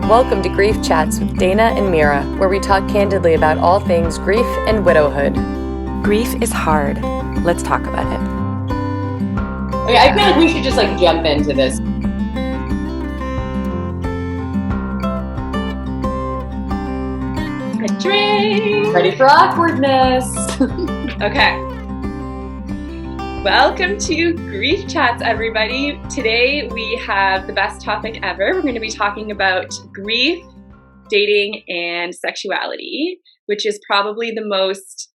Welcome to Grief Chats with Dana and Mira, where we talk candidly about all things grief and widowhood. Grief is hard. Let's talk about it. Okay, I feel like we should just jump into this. A drink. Ready for awkwardness. Okay. Welcome to Grief Chats, everybody. Today we have the best topic ever. We're going to be talking about grief, dating, and sexuality, which is probably the most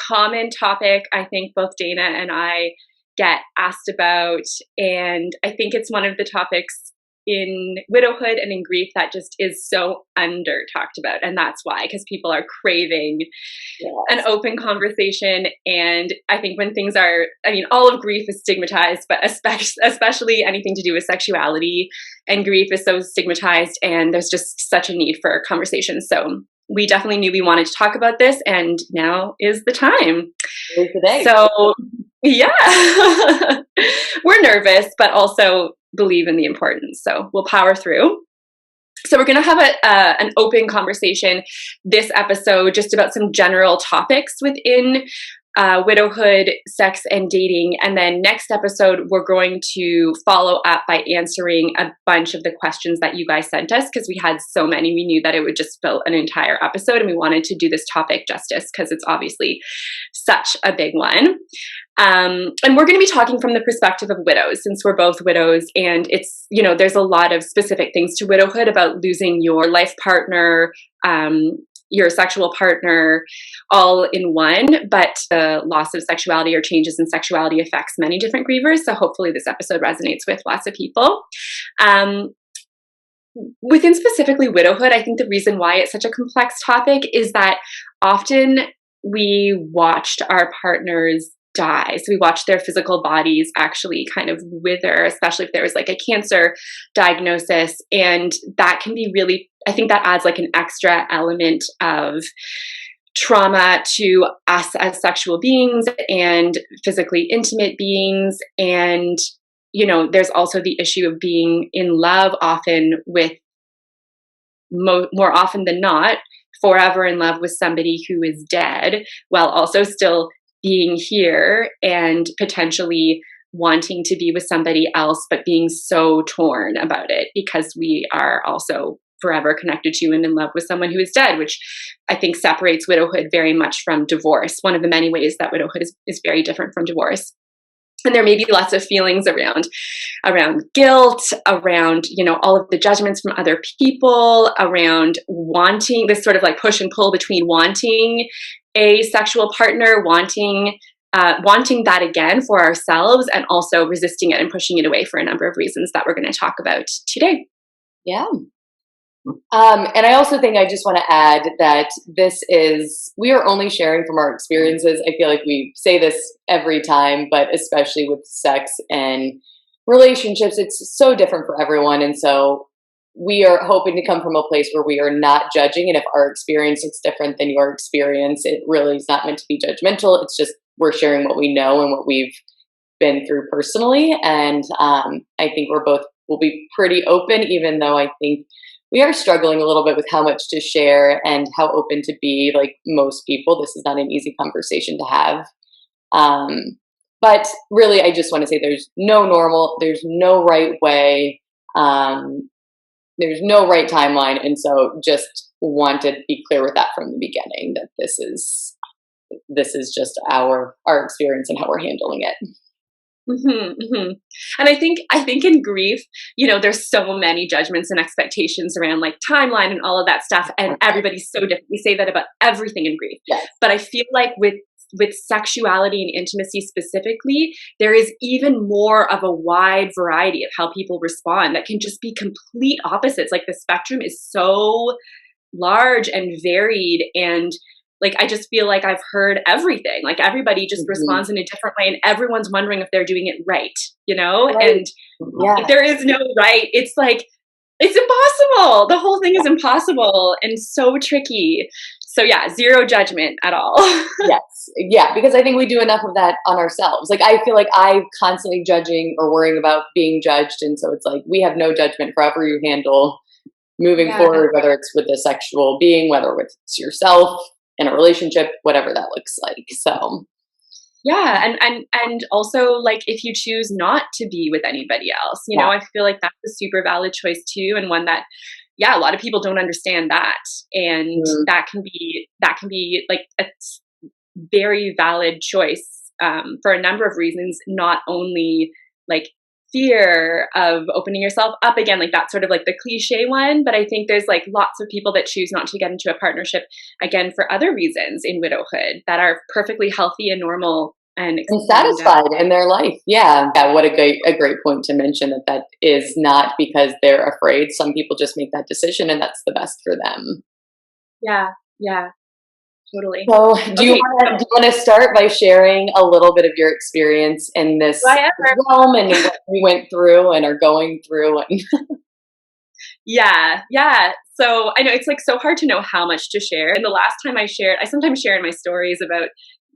common topic I think both Dana and I get asked about. And I think it's one of the topics in widowhood and in grief that just is so under talked about. And that's why, because people are craving an open conversation. And I think when things are, all of grief is stigmatized, but especially anything to do with sexuality and grief is so stigmatized, and there's just such a need for conversation. So we definitely knew we wanted to talk about this, and now is the time. Today. So yeah, we're nervous, but also believe in the importance. So we'll power through. So we're going to have an open conversation this episode just about some general topics within widowhood, sex, and dating. And then next episode, we're going to follow up by answering a bunch of the questions that you guys sent us, because we had so many. We knew that it would just fill an entire episode, and we wanted to do this topic justice because it's obviously such a big one. And we're going to be talking from the perspective of widows, since we're both widows, and it's, there's a lot of specific things to widowhood about losing your life partner, your sexual partner, all in one, but the loss of sexuality or changes in sexuality affects many different grievers. So hopefully this episode resonates with lots of people. Within specifically widowhood, I think the reason why it's such a complex topic is that often we watched our partners die. So we watch their physical bodies actually kind of wither, especially if there was a cancer diagnosis. And that can be really, I think that adds an extra element of trauma to us as sexual beings and physically intimate beings. And, there's also the issue of being in love often with, more often than not, forever in love with somebody who is dead, while also still being here and potentially wanting to be with somebody else, but being so torn about it because we are also forever connected to and in love with someone who is dead, which I think separates widowhood very much from divorce. One of the many ways that widowhood is very different from divorce. And there may be lots of feelings around guilt, around, all of the judgments from other people, around wanting this sort of push and pull between wanting a sexual partner, wanting that again for ourselves, and also resisting it and pushing it away for a number of reasons that we're going to talk about today. Yeah. And I also think I just want to add that we are only sharing from our experiences. I feel like we say this every time, but especially with sex and relationships, it's so different for everyone. And so we are hoping to come from a place where we are not judging. And if our experience is different than your experience, it really is not meant to be judgmental. It's just we're sharing what we know and what we've been through personally. And I think we'll be pretty open, even though I think we are struggling a little bit with how much to share and how open to be. Like most people, this is not an easy conversation to have. But really, I just want to say there's no normal, there's no right way, there's no right timeline. And so just want to be clear with that from the beginning, that this is just our experience and how we're handling it. Mm-hmm, mm-hmm. And I think in grief, there's so many judgments and expectations around timeline and all of that stuff. And everybody's so different. We say that about everything in grief. Yes. But I feel like with sexuality and intimacy specifically, there is even more of a wide variety of how people respond that can just be complete opposites. The spectrum is so large and varied, and I just feel like I've heard everything. Everybody just responds in a different way, and everyone's wondering if they're doing it right, Right. And if there is no right, it's it's impossible. The whole thing is impossible and so tricky. So yeah, zero judgment at all. Yes. Yeah. Because I think we do enough of that on ourselves. I feel like I'm constantly judging or worrying about being judged. And so it's we have no judgment for however you handle moving forward, whether it's with a sexual being, whether it's yourself in a relationship, whatever that looks like. So yeah, and also like if you choose not to be with anybody else, you know, I feel like that's a super valid choice too, and one that a lot of people don't understand that, and that can be like a very valid choice for a number of reasons, not only like fear of opening yourself up again, like that's sort of like the cliche one, but I think there's like lots of people that choose not to get into a partnership again for other reasons in widowhood that are perfectly healthy and normal and satisfied in their life. Yeah, what a great point to mention, that is not because they're afraid. Some people just make that decision and that's the best for them. Yeah, totally. So do you want to start by sharing a little bit of your experience in this realm and what we went through and are going through? Yeah. So I know it's like so hard to know how much to share. And the last time I sometimes share in my stories about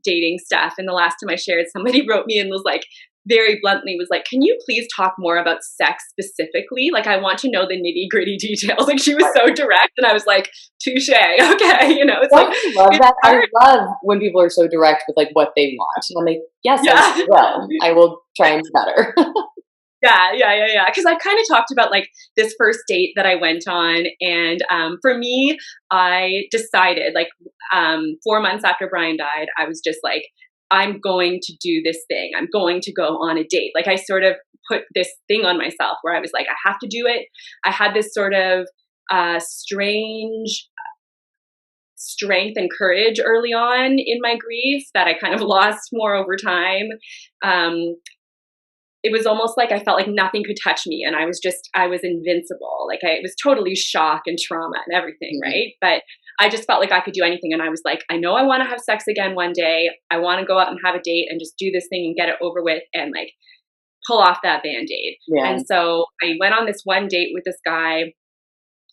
dating stuff. And the last time I shared, somebody wrote me and was like, very bluntly was like, can you please talk more about sex specifically? Like, I want to know the nitty gritty details. Like, she was so direct, and I was like, touche. Okay. You know, it's like, I love that. I love when people are so direct with like what they want. And I'm like, yes, I will try and be better. Yeah. Because I kind of talked about like this first date that I went on. And for me, I decided like 4 months after Brian died, I was just like, I'm going to do this thing. I'm going to go on a date. Like I sort of put this thing on myself where I was like, I have to do it. I had this sort of strange strength and courage early on in my grief that I kind of lost more over time. It was almost like I felt like nothing could touch me, and I was invincible. Like it was totally shock and trauma and everything, right? But I just felt like I could do anything, and I was like, I know I want to have sex again one day. I want to go out and have a date and just do this thing and get it over with and like pull off that Band-Aid. Yeah. And so I went on this one date with this guy,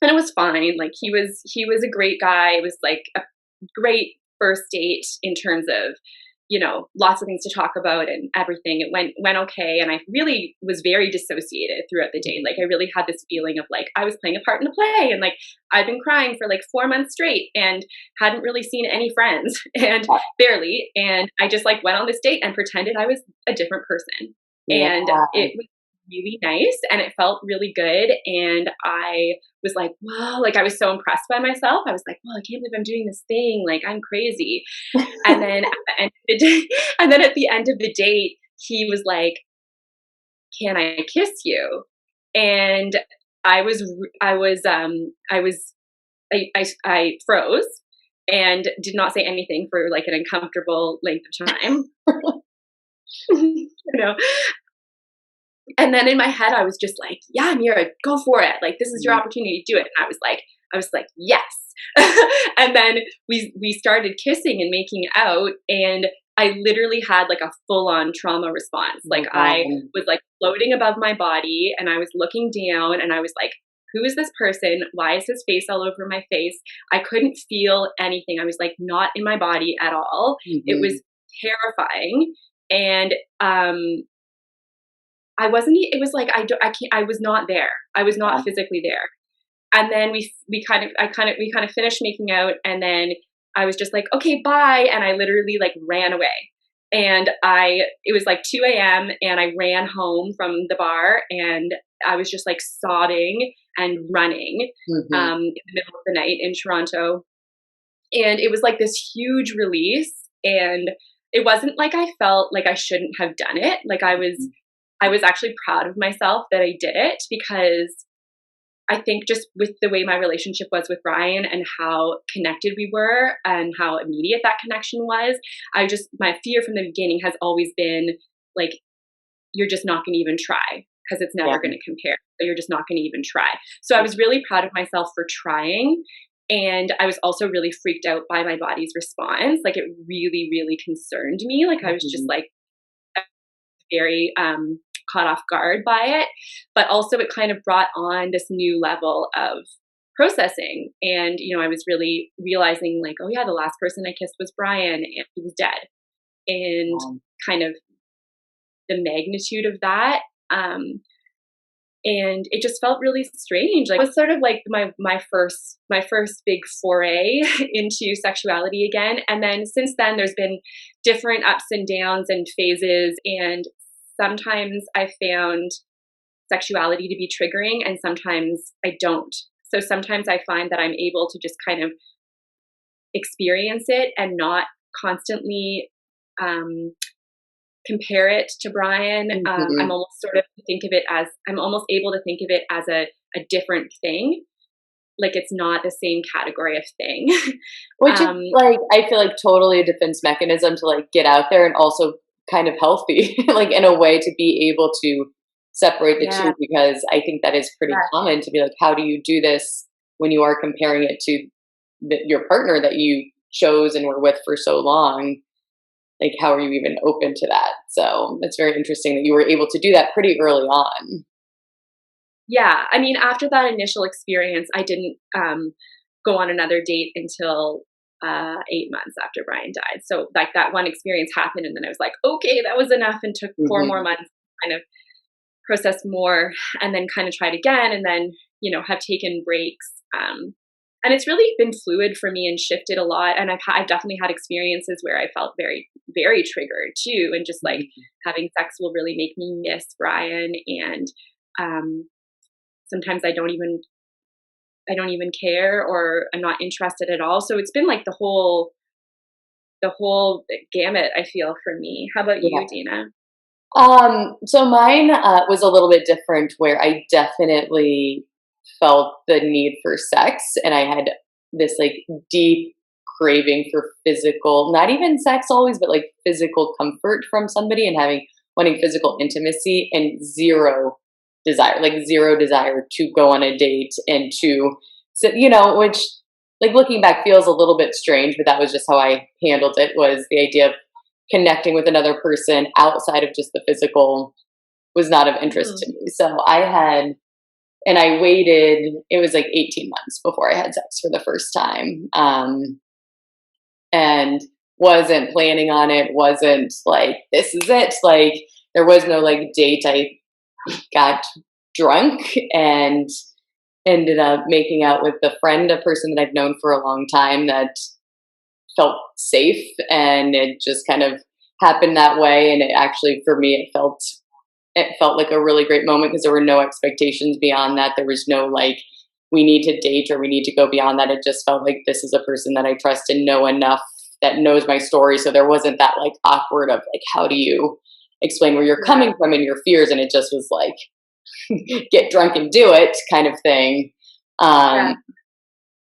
and it was fine. Like he was a great guy. It was like a great first date in terms of, you know, lots of things to talk about and everything. It went okay. And I really was very dissociated throughout the day. Like I really had this feeling of like I was playing a part in a play, and like I'd been crying for like 4 months straight and hadn't really seen any friends and barely. And I just like went on this date and pretended I was a different person. Yeah. And it was really nice and it felt really good. And I was like, wow, like I was so impressed by myself. I was like, well, I can't believe I'm doing this thing. Like I'm crazy. And then at the end of the day, at the end of the date, he was like, can I kiss you? And I froze and did not say anything for like an uncomfortable length of time. You know? And then in my head, I was just like, yeah, Mira, go for it. Like, this is your opportunity to do it. And I was like, yes. And then we started kissing and making out, and I literally had like a full on trauma response. Like I was like floating above my body and I was looking down and I was like, who is this person? Why is his face all over my face? I couldn't feel anything. I was like not in my body at all. It was terrifying. And I was not there. I was not physically there. And then we kind of finished making out, and then I was just like, okay, bye. And I literally like ran away. And it was like 2 a.m. and I ran home from the bar, and I was just like sobbing and running in the middle of the night in Toronto. And it was like this huge release. And it wasn't like I felt like I shouldn't have done it. Like I was actually proud of myself that I did it, because I think just with the way my relationship was with Brian and how connected we were and how immediate that connection was, my fear from the beginning has always been like, you're just not going to even try because it's never going to compare. So you're just not going to even try. So I was really proud of myself for trying. And I was also really freaked out by my body's response. Like it really, really concerned me. Like I was just like very caught off guard by it. But also it kind of brought on this new level of processing. And, you know, I was really realizing like, oh yeah, the last person I kissed was Brian and he was dead. And kind of the magnitude of that. And it just felt really strange. Like, it was sort of like my first big foray into sexuality again. And then since then, there's been different ups and downs and phases. And sometimes I found sexuality to be triggering, and sometimes I don't. So sometimes I find that I'm able to just kind of experience it and not constantly compare it to Brian. I'm almost able to think of it as a different thing. Like, it's not the same category of thing. Which is like, I feel like totally a defense mechanism to like get out there, and also kind of healthy, like in a way, to be able to separate the two, because I think that is pretty common to be like, how do you do this when you are comparing it to your partner that you chose and were with for so long? Like, how are you even open to that? So it's very interesting that you were able to do that pretty early on. Yeah. I mean, after that initial experience, I didn't go on another date until 8 months after Brian died. So like, that one experience happened, and then I was like, okay, that was enough, and took 4 more months to kind of process more, and then kind of tried again, and then, have taken breaks. And it's really been fluid for me and shifted a lot. And I've definitely had experiences where I felt very, very triggered too. And just like having sex will really make me miss Brian. And sometimes I don't even care, or I'm not interested at all. So it's been like the whole gamut, I feel, for me. How about you, Dina? So mine was a little bit different, where I definitely felt the need for sex, and I had this like deep craving for physical, not even sex always, but like physical comfort from somebody, and wanting physical intimacy, and zero desire to go on a date and to sit, which, like, looking back feels a little bit strange, but that was just how I handled it, was the idea of connecting with another person outside of just the physical was not of interest to me. So I waited, it was like 18 months before I had sex for the first time. And wasn't planning on it, wasn't like, this is it. Like, there was no like date. I got drunk and ended up making out with a person that I've known for a long time, that felt safe, and it just kind of happened that way. And it actually, for me, it felt like a really great moment, because there were no expectations beyond that. There was no like, we need to date or we need to go beyond that. It just felt like, this is a person that I trust and know enough, that knows my story. So there wasn't that like awkward of like, how do you explain where you're coming from and your fears? And it just was like, get drunk and do it kind of thing. And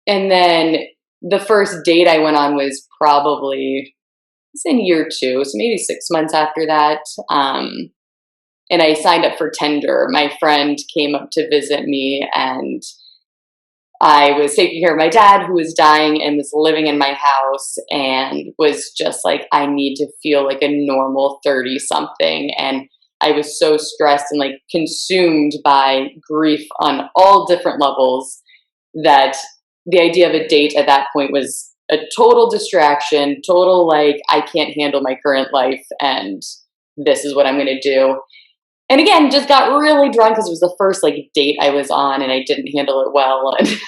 then the first date I went on was probably, it's in year 2, so maybe 6 months after that. And I signed up for Tinder. My friend came up to visit me, and I was taking care of my dad, who was dying and was living in my house, and was just like, I need to feel like a normal 30-something. And I was so stressed and like consumed by grief on all different levels, that the idea of a date at that point was a total distraction, total like, I can't handle my current life, and this is what I'm going to do. And again, just got really drunk, because it was the first like date I was on, and I didn't handle it well. And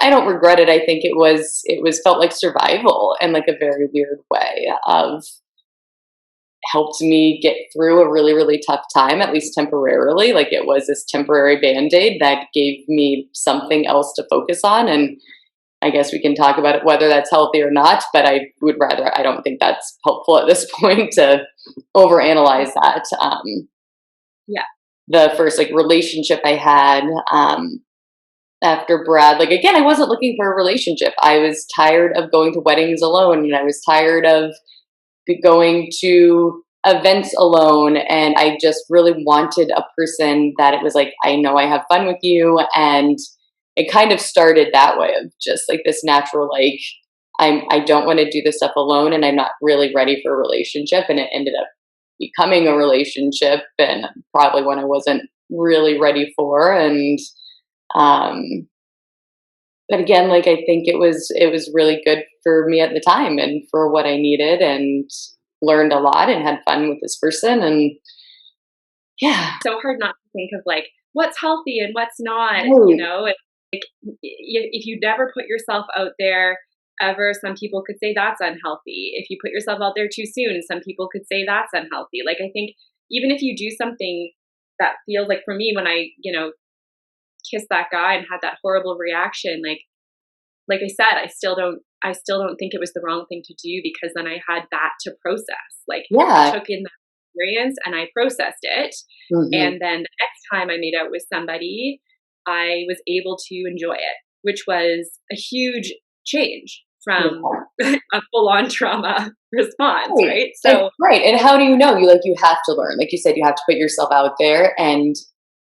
I don't regret it. I think it was felt like survival, in like a very weird way, of helped me get through a really, really tough time, at least temporarily. Like, it was this temporary Band-Aid that gave me something else to focus on. And I guess we can talk about it, whether that's healthy or not, but I don't think that's helpful at this point to overanalyze that. The first like relationship I had after Brad, like, again, I wasn't looking for a relationship. I was tired of going to weddings alone, and I was tired of going to events alone. And I just really wanted a person that it was like, I know I have fun with you. And it kind of started that way, of just like this natural, like, I don't want to do this stuff alone, and I'm not really ready for a relationship. And it ended up becoming a relationship, and probably one I wasn't really ready for. And but again, like, I think it was really good for me at the time, and for what I needed, and learned a lot, and had fun with this person, and Yeah. So hard not to think of like what's healthy and what's not, Right. you know. If you never put yourself out there ever, some people could say that's unhealthy. If you put yourself out there too soon, some people could say that's unhealthy. Like, I think even if you do something that feels like, for me, when I, kissed that guy and had that horrible reaction, like I said, I still don't think it was the wrong thing to do, because then I had that to process. Like, I Yeah. took in that experience and I processed it. Mhm. And then the next time I made out with somebody, I was able to enjoy it, which was a huge change from a full-on trauma response, right? So Right. And how do you know? You have to learn. Like you said, you have to put yourself out there, and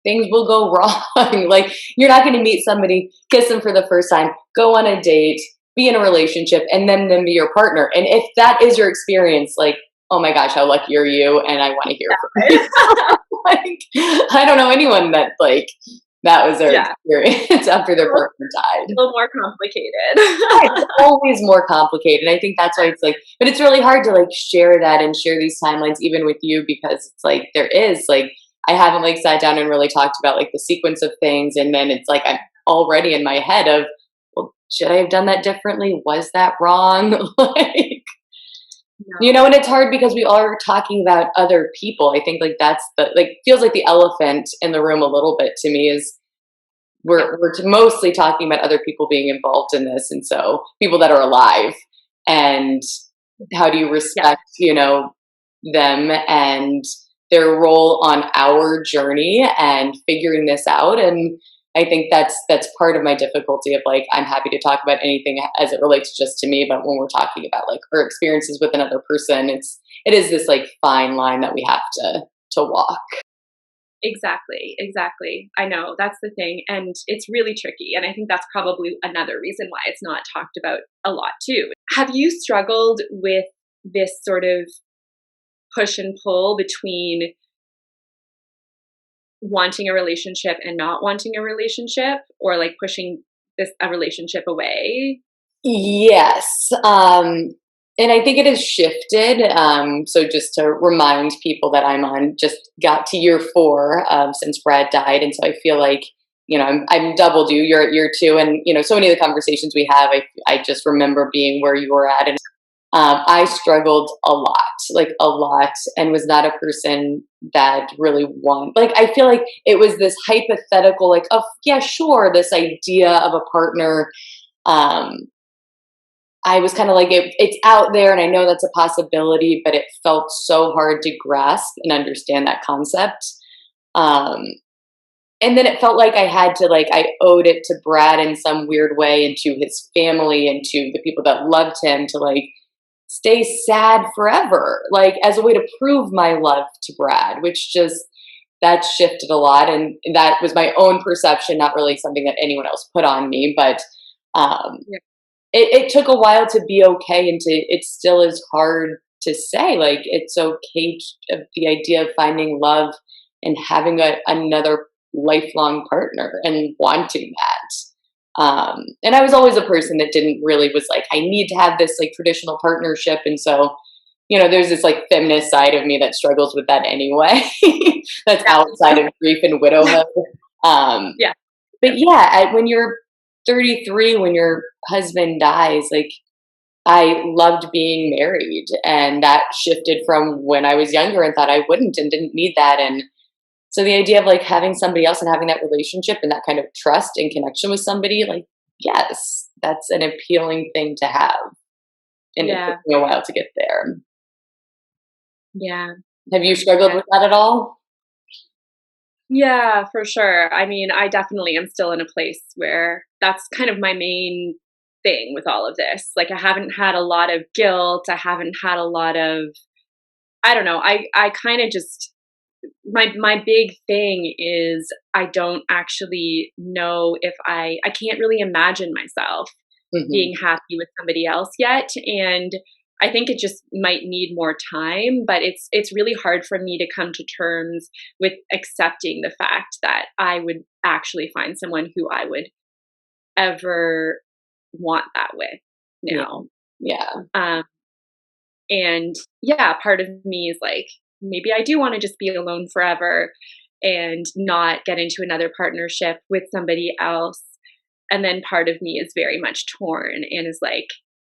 things will go wrong. Like, you're not going to meet somebody, kiss them for the first time, go on a date, be in a relationship, and then them be your partner. And if that is your experience, like, oh my gosh, how lucky are you? And I want to hear from you. Like, I don't know anyone that that was their yeah, experience after their partner died. a little more complicated. It's always more complicated. I think that's why it's like, but it's really hard to share that and share these timelines even with you, because it's like there is I haven't sat down and really talked about the sequence of things, and then it's like I'm already in my head of, well, should I have done that differently? Was that wrong? No. And it's hard because we are talking about other people. I think that's the feels like the elephant in the room a little bit to me is we're mostly talking about other people being involved in this, and so people that are alive, and how do you respect them and their role on our journey and figuring this out. And I think that's part of my difficulty of I'm happy to talk about anything as it relates just to me, but when we're talking about our experiences with another person, it is this fine line that we have to walk. Exactly. I know, that's the thing. And it's really tricky. And I think that's probably another reason why it's not talked about a lot too. Have you struggled with this sort of push and pull between wanting a relationship and not wanting a relationship, or pushing a relationship away? Yes. And I think it has shifted. So just to remind people that just got to year 4 since Brad died. And so I feel like, I'm doubled you, you're at year 2. And, so many of the conversations we have, I just remember being where you were at. And I struggled a lot, and was not a person that really I feel like it was this hypothetical, oh, yeah, sure, this idea of a partner. I was kind of it's out there, and I know that's a possibility, but it felt so hard to grasp and understand that concept. Um, and then it felt like I had to, I owed it to Brad in some weird way, and to his family, and to the people that loved him, to stay sad forever, as a way to prove my love to Brad, which that shifted a lot. And that was my own perception, not really something that anyone else put on me. But Yeah. it took a while to be okay, and it still is hard to say, it's okay the idea of finding love and having another lifelong partner and wanting that. And I was always a person that was I need to have this traditional partnership. And so, there's this feminist side of me that struggles with that anyway. That's outside of grief and widowhood. Yeah. But yeah, when you're 33, when your husband dies, I loved being married, and that shifted from when I was younger and thought I wouldn't and didn't need that. And so the idea of having somebody else and having that relationship and that kind of trust and connection with somebody, yes, that's an appealing thing to have. And it took me a while to get there. Yeah. Have you struggled with that at all? Yeah, for sure. I mean, I definitely am still in a place where that's kind of my main thing with all of this. I haven't had a lot of guilt. I haven't had a lot of, I don't know. I kind of just, my big thing is I don't actually know if I can't really imagine myself being happy with somebody else yet. And I think it just might need more time, but it's really hard for me to come to terms with accepting the fact that I would actually find someone who I would ever want that with now. Yeah. And yeah, part of me is maybe I do want to just be alone forever and not get into another partnership with somebody else. And then part of me is very much torn and is like,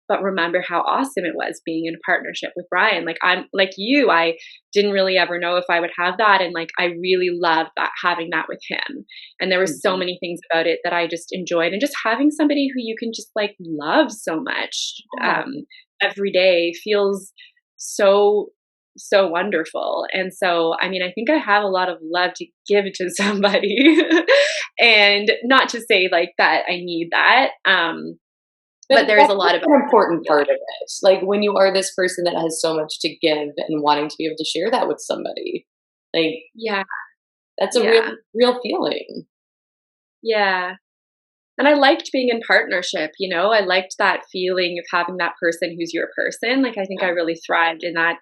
but remember how awesome it was being in a partnership with Brian. Like, I'm like you, I didn't really ever know if I would have that. And like, I really loved that, having that with him. And there were so many things about it that I just enjoyed. And just having somebody who you can just like love so much every day feels so wonderful. And so, I mean, I think I have a lot of love to give to somebody. And not to say like that I need that. But there's a lot of an important part of it. Like when you are this person that has so much to give and wanting to be able to share that with somebody, like, yeah, that's a real feeling. Yeah. And I liked being in partnership, you know, I liked that feeling of having that person who's your person. Like, I think I really thrived in that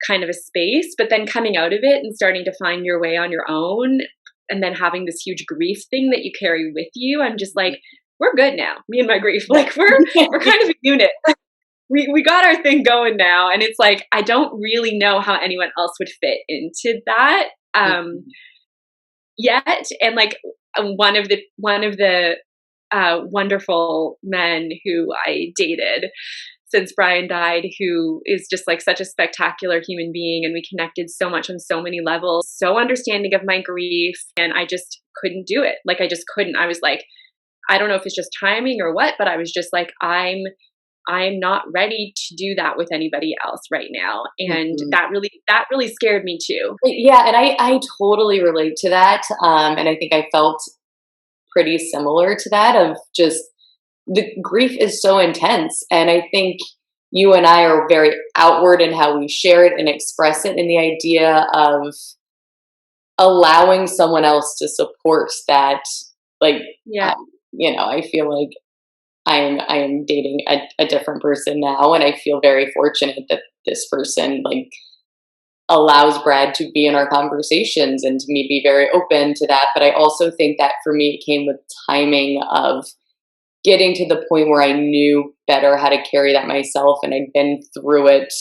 kind of a space, but then coming out of it and starting to find your way on your own and then having this huge grief thing that you carry with you, I'm just like, we're good now, me and my grief. Like we're kind of a unit. We got our thing going now. And it's like, I don't really know how anyone else would fit into that yet. And like one of the wonderful men who I dated since Brian died, who is just like such a spectacular human being, and we connected so much on so many levels, so understanding of my grief, and I just couldn't do it. Like I just couldn't. I was like, I don't know if it's just timing or what, but I was just like, I'm not ready to do that with anybody else right now. And that really scared me too. Yeah. And I totally relate to that. And I think I felt pretty similar to that, of just the grief is so intense. And I think you and I are very outward in how we share it and express it, and the idea of allowing someone else to support that. Like, you know, I feel like I am dating a different person now, and I feel very fortunate that this person like allows Brad to be in our conversations and to me be very open to that. But I also think that for me, it came with timing of getting to the point where I knew better how to carry that myself, and I'd been through it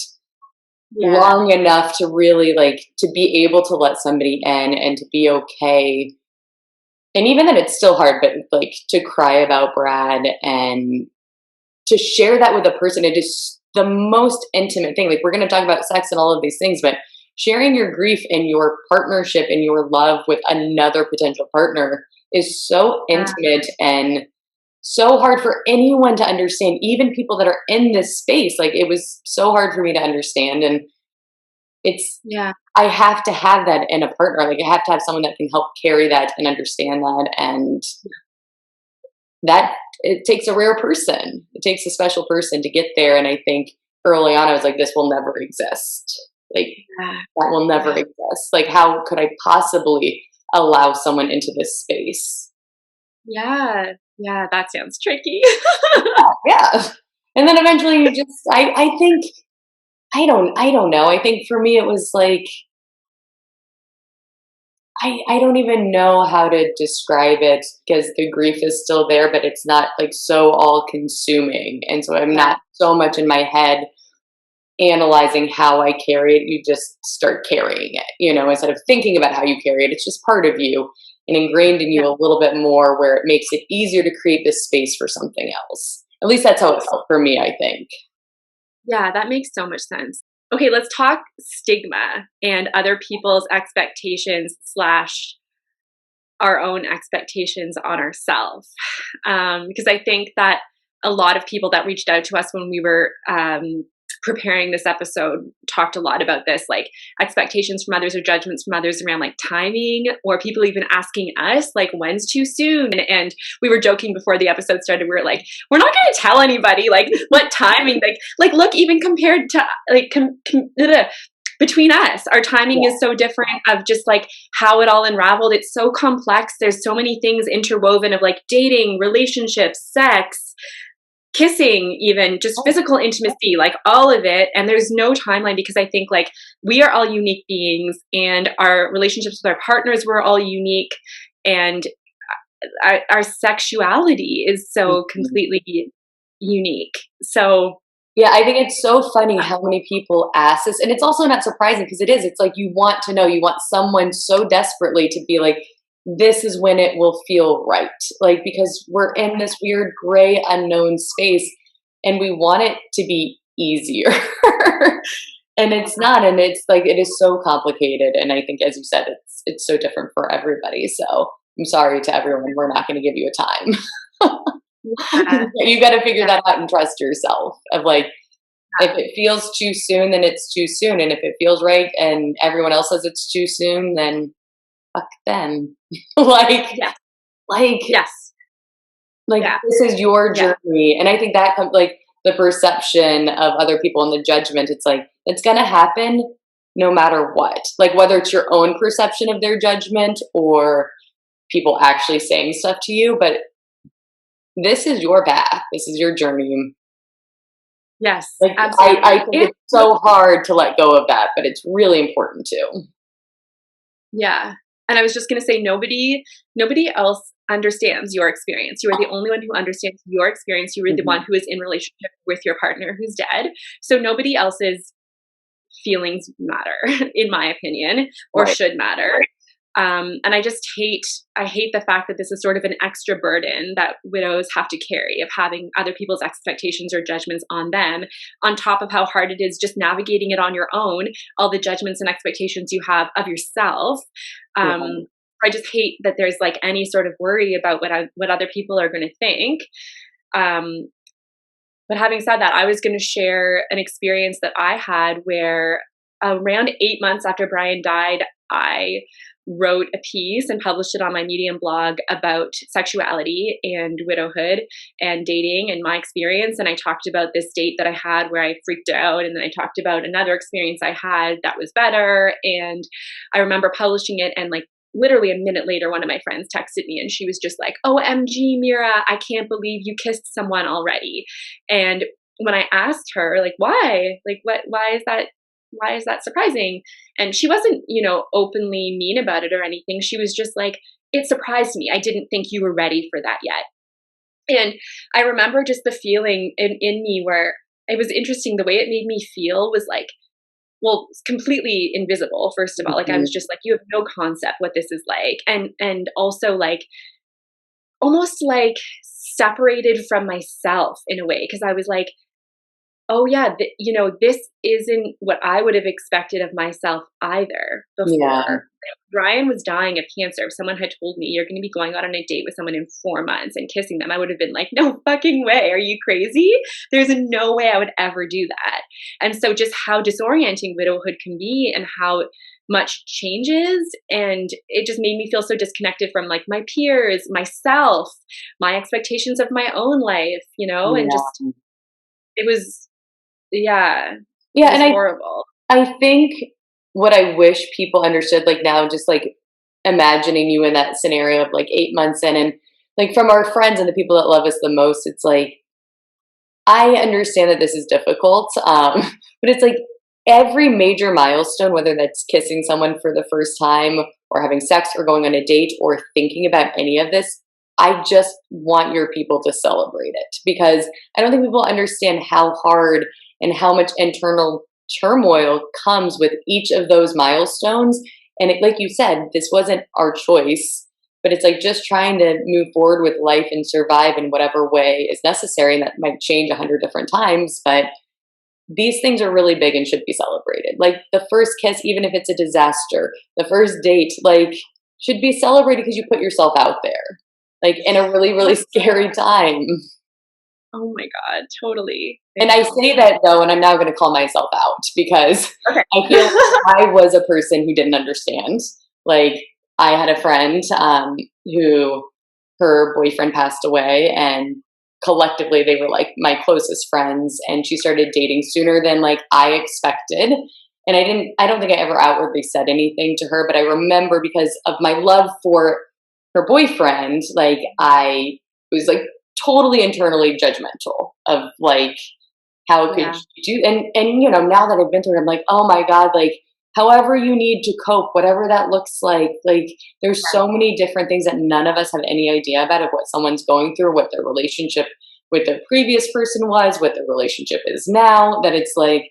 long enough to really like to be able to let somebody in and to be okay. And even then it's still hard, but like to cry about Brad and to share that with a person, it is the most intimate thing. Like we're going to talk about sex and all of these things, but sharing your grief and your partnership and your love with another potential partner is so intimate and so hard for anyone to understand, even people that are in this space. Like it was so hard for me to understand. And it's, I have to have that in a partner. Like I have to have someone that can help carry that and understand that. And that it takes a rare person. It takes a special person to get there. And I think early on, I was like, this will never exist. Like that will never exist. Like how could I possibly allow someone into this space? Yeah, that sounds tricky. Yeah. And then eventually you just, I think, I don't know. I think for me, it was like, I don't even know how to describe it because the grief is still there, but it's not like so all consuming. And so I'm not so much in my head analyzing how I carry it. You just start carrying it, you know, instead of thinking about how you carry it. It's just part of you and ingrained in you a little bit more, where it makes it easier to create this space for something else. At least that's how it felt for me, I think. Yeah, that makes so much sense. Okay, let's talk stigma and other people's expectations / our own expectations on ourselves. Because I think that a lot of people that reached out to us when we were preparing this episode talked a lot about this, like expectations from others or judgments from others around like timing, or people even asking us like, when's too soon? And we were joking before the episode started, we were like, we're not going to tell anybody like what timing, like look, even compared to like between us, our timing is so different of just like how it all unraveled. It's so complex. There's so many things interwoven of like dating, relationships, sex, kissing, even just physical intimacy, like all of it. And there's no timeline, because I think like we are all unique beings, and our relationships with our partners were all unique, and our sexuality is so completely unique. So Yeah, I think it's so funny how many people ask this. And it's also not surprising because it is. It's like you want to know, you want someone so desperately to be like, this is when it will feel right. Like, because we're in this weird gray unknown space and we want it to be easier. And it's not. And it's like, it is so complicated. And I think, as you said, it's so different for everybody. So I'm sorry to everyone. We're not going to give you a time. Yeah. You got to figure that out and trust yourself of like, if it feels too soon, then it's too soon. And if it feels right and everyone else says it's too soon, then fuck them. like, Yeah. like, Yes. like Yeah. this is your Yeah. journey. And I think that comes like the perception of other people and the judgment. It's like, it's going to happen no matter what. Like whether it's your own perception of their judgment or people actually saying stuff to you, but this is your path. This is your journey. Yes. Like Absolutely. I think it's so hard to let go of that, but it's really important too. Yeah. And I was just going to say, nobody else understands your experience. You are the only one who understands your experience. You are the one who is in relationship with your partner who's dead. So nobody else's feelings matter, in my opinion, or Right. should matter. And I hate the fact that this is sort of an extra burden that widows have to carry of having other people's expectations or judgments on them, on top of how hard it is just navigating it on your own, all the judgments and expectations you have of yourself. I just hate that there's like any sort of worry about what other people are going to think. But having said that, I was going to share an experience that I had where around 8 months after Brian died, I wrote a piece and published it on my Medium blog about sexuality and widowhood and dating and my experience. And I talked about this date that I had where I freaked out. And then I talked about another experience I had that was better. And I remember publishing it, and like literally a minute later, one of my friends texted me and she was just like, "OMG, Mira, I can't believe you kissed someone already." And when I asked her, like, why? Like, why is that surprising? And she wasn't, openly mean about it or anything. She was just like, it surprised me. I didn't think you were ready for that yet. And I remember just the feeling in me where it was interesting. The way it made me feel was like, well, it's completely invisible, first of all. Like I was just like, you have no concept what this is like. And also like almost like separated from myself in a way. Cause I was like, oh yeah, this isn't what I would have expected of myself either before. Yeah. Brian was dying of cancer. If someone had told me you're going to be going out on a date with someone in 4 months and kissing them, I would have been like, no fucking way. Are you crazy? There's no way I would ever do that. And so just how disorienting widowhood can be and how much changes. And it just made me feel so disconnected from like my peers, myself, my expectations of my own life, and just, it was, yeah, Yeah. it was And horrible. I think what I wish people understood, like now, just like imagining you in that scenario of like 8 months in, and like from our friends and the people that love us the most, it's like, I understand that this is difficult, but it's like every major milestone, whether that's kissing someone for the first time or having sex or going on a date or thinking about any of this, I just want your people to celebrate it because I don't think people understand how hard and how much internal turmoil comes with each of those milestones. And like you said, this wasn't our choice, but it's like just trying to move forward with life and survive in whatever way is necessary. And that might change 100 different times, but these things are really big and should be celebrated. Like the first kiss, even if it's a disaster, the first date, like should be celebrated because you put yourself out there, like in a really, really scary time. Oh my God, totally. And I say that though, and I'm now going to call myself out because Okay. I feel like I was a person who didn't understand. Like I had a friend who her boyfriend passed away, and collectively they were like my closest friends, and she started dating sooner than like I expected. And I don't think I ever outwardly said anything to her, but I remember because of my love for her boyfriend, like I was like totally internally judgmental of like how could you do, and now that I've been through it, I'm like, oh my God, like however you need to cope, whatever that looks like there's so many different things that none of us have any idea about of what someone's going through, what their relationship what the previous person was, what the relationship is now, that it's like,